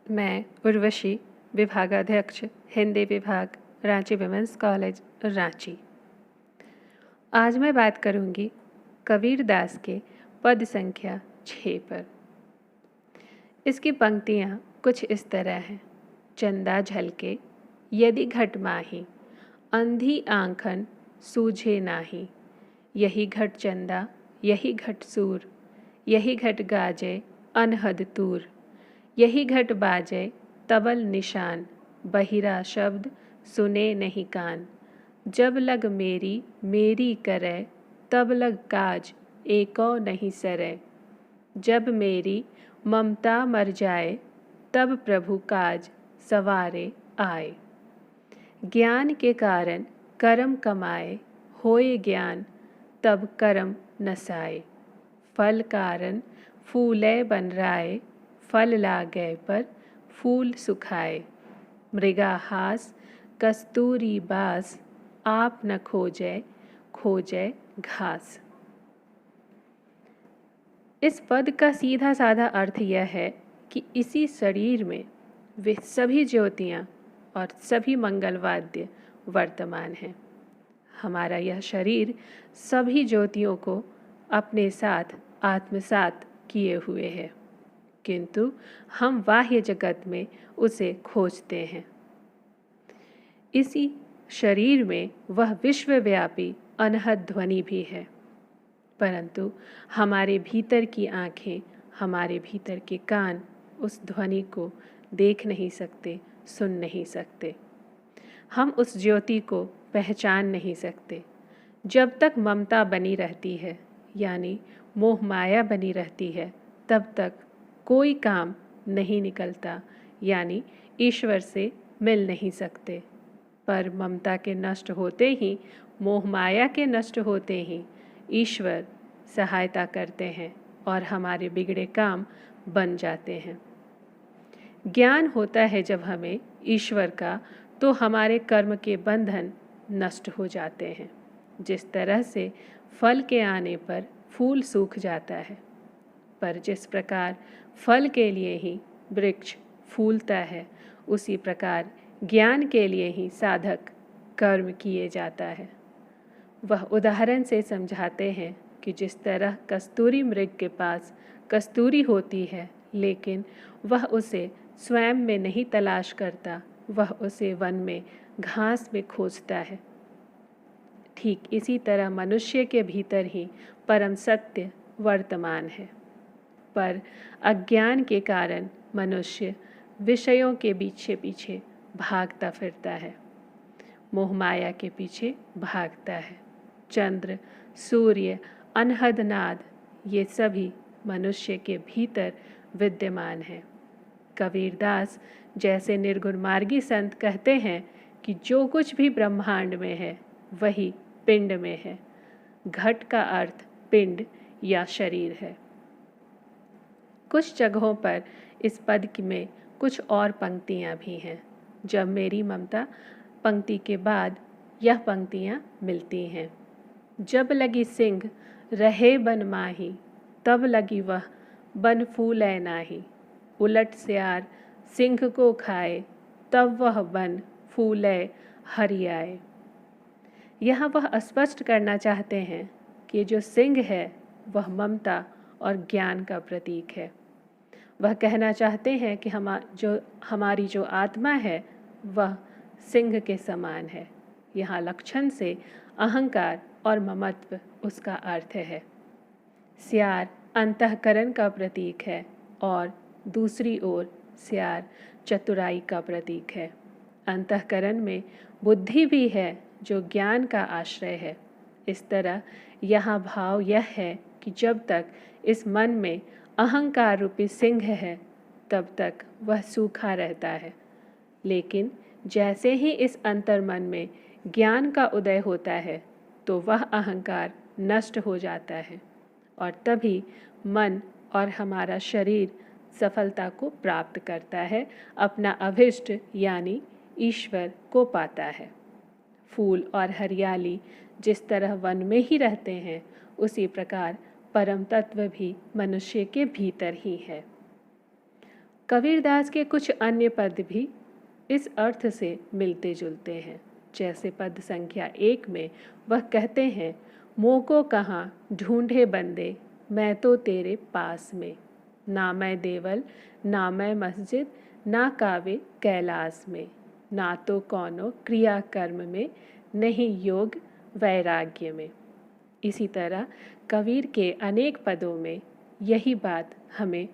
मैं उर्वशी, विभागाध्यक्ष हिंदी विभाग, रांची विमेंस कॉलेज, रांची। आज मैं बात करूंगी कबीरदास के पद संख्या 6 पर। इसकी पंक्तियां कुछ इस तरह हैं। चंदा झलके यदि घट माही, अंधी आंखन सूझे नाही। यही घट चंदा, यही घट सूर, यही घट गाजे अनहद तूर। यही घट बाजे तबल निशान, बहिरा शब्द सुने नहीं कान। जब लग मेरी मेरी करे, तब लग काज एको नहीं सरे। जब मेरी ममता मर जाए, तब प्रभु काज सवारे आए। ज्ञान के कारण कर्म कमाए, होए ज्ञान तब कर्म नसाए। फल कारण फूले बन राए, फल लागे पर फूल सुखाए। मृगाहास कस्तूरी बास, आप न खोजे खोजे घास। इस पद का सीधा साधा अर्थ यह है कि इसी शरीर में वे सभी ज्योतियाँ और सभी मंगलवाद्य वर्तमान हैं। हमारा यह शरीर सभी ज्योतियों को अपने साथ आत्मसात किए हुए है, किंतु हम बाह्य जगत में उसे खोजते हैं। इसी शरीर में वह विश्वव्यापी अनहद ध्वनि भी है, परंतु हमारे भीतर की आँखें, हमारे भीतर के कान उस ध्वनि को देख नहीं सकते, सुन नहीं सकते। हम उस ज्योति को पहचान नहीं सकते। जब तक ममता बनी रहती है, यानी मोह माया बनी रहती है, तब तक कोई काम नहीं निकलता, यानी ईश्वर से मिल नहीं सकते। पर ममता के नष्ट होते ही, मोह माया के नष्ट होते ही ईश्वर सहायता करते हैं और हमारे बिगड़े काम बन जाते हैं। ज्ञान होता है जब हमें ईश्वर का, तो हमारे कर्म के बंधन नष्ट हो जाते हैं। जिस तरह से फल के आने पर फूल सूख जाता है, पर जिस प्रकार फल के लिए ही वृक्ष फूलता है, उसी प्रकार ज्ञान के लिए ही साधक कर्म किए जाता है। वह उदाहरण से समझाते हैं कि जिस तरह कस्तूरी मृग के पास कस्तूरी होती है, लेकिन वह उसे स्वयं में नहीं तलाश करता, वह उसे वन में घास में खोजता है। ठीक इसी तरह मनुष्य के भीतर ही परम सत्य वर्तमान है, पर अज्ञान के कारण मनुष्य विषयों के पीछे पीछे भागता फिरता है, मोह माया के पीछे भागता है। चंद्र, सूर्य, अनहद नाद, ये सभी मनुष्य के भीतर विद्यमान हैं। कबीरदास जैसे निर्गुण मार्गी संत कहते हैं कि जो कुछ भी ब्रह्मांड में है वही पिंड में है। घट का अर्थ पिंड या शरीर है। कुछ जगहों पर इस पद में कुछ और पंक्तियां भी हैं। जब मेरी ममता पंक्ति के बाद यह पंक्तियां मिलती हैं। जब लगी सिंह रहे बन माही, तब लगी वह बन फूले नाही। उलट सियार सिंह को खाए, तब वह बन फूले हरियाए। यहाँ वह स्पष्ट करना चाहते हैं कि जो सिंह है वह ममता और ज्ञान का प्रतीक है। वह कहना चाहते हैं कि हमारी जो आत्मा है वह सिंह के समान है। यहाँ लक्षण से अहंकार और ममत्व उसका अर्थ है। सियार अंतःकरण का प्रतीक है और दूसरी ओर सियार चतुराई का प्रतीक है। अंतःकरण में बुद्धि भी है जो ज्ञान का आश्रय है। इस तरह यहाँ भाव यह है कि जब तक इस मन में अहंकार रूपी सिंह है, तब तक वह सूखा रहता है, लेकिन जैसे ही इस अंतर्मन में ज्ञान का उदय होता है, तो वह अहंकार नष्ट हो जाता है और तभी मन और हमारा शरीर सफलता को प्राप्त करता है, अपना अभिष्ट यानी ईश्वर को पाता है। फूल और हरियाली जिस तरह वन में ही रहते हैं, उसी प्रकार परम तत्व भी मनुष्य के भीतर ही है। कबीरदास के कुछ अन्य पद भी इस अर्थ से मिलते जुलते हैं। जैसे पद संख्या 1 में वह कहते हैं, मोह को कहाँ ढूंढे बंदे, मैं तो तेरे पास में, ना मैं देवल ना मैं मस्जिद, ना कावे कैलाश में, ना तो कौनो क्रिया कर्म में, नहीं योग वैराग्य में। इसी तरह कबीर के अनेक पदों में यही बात हमें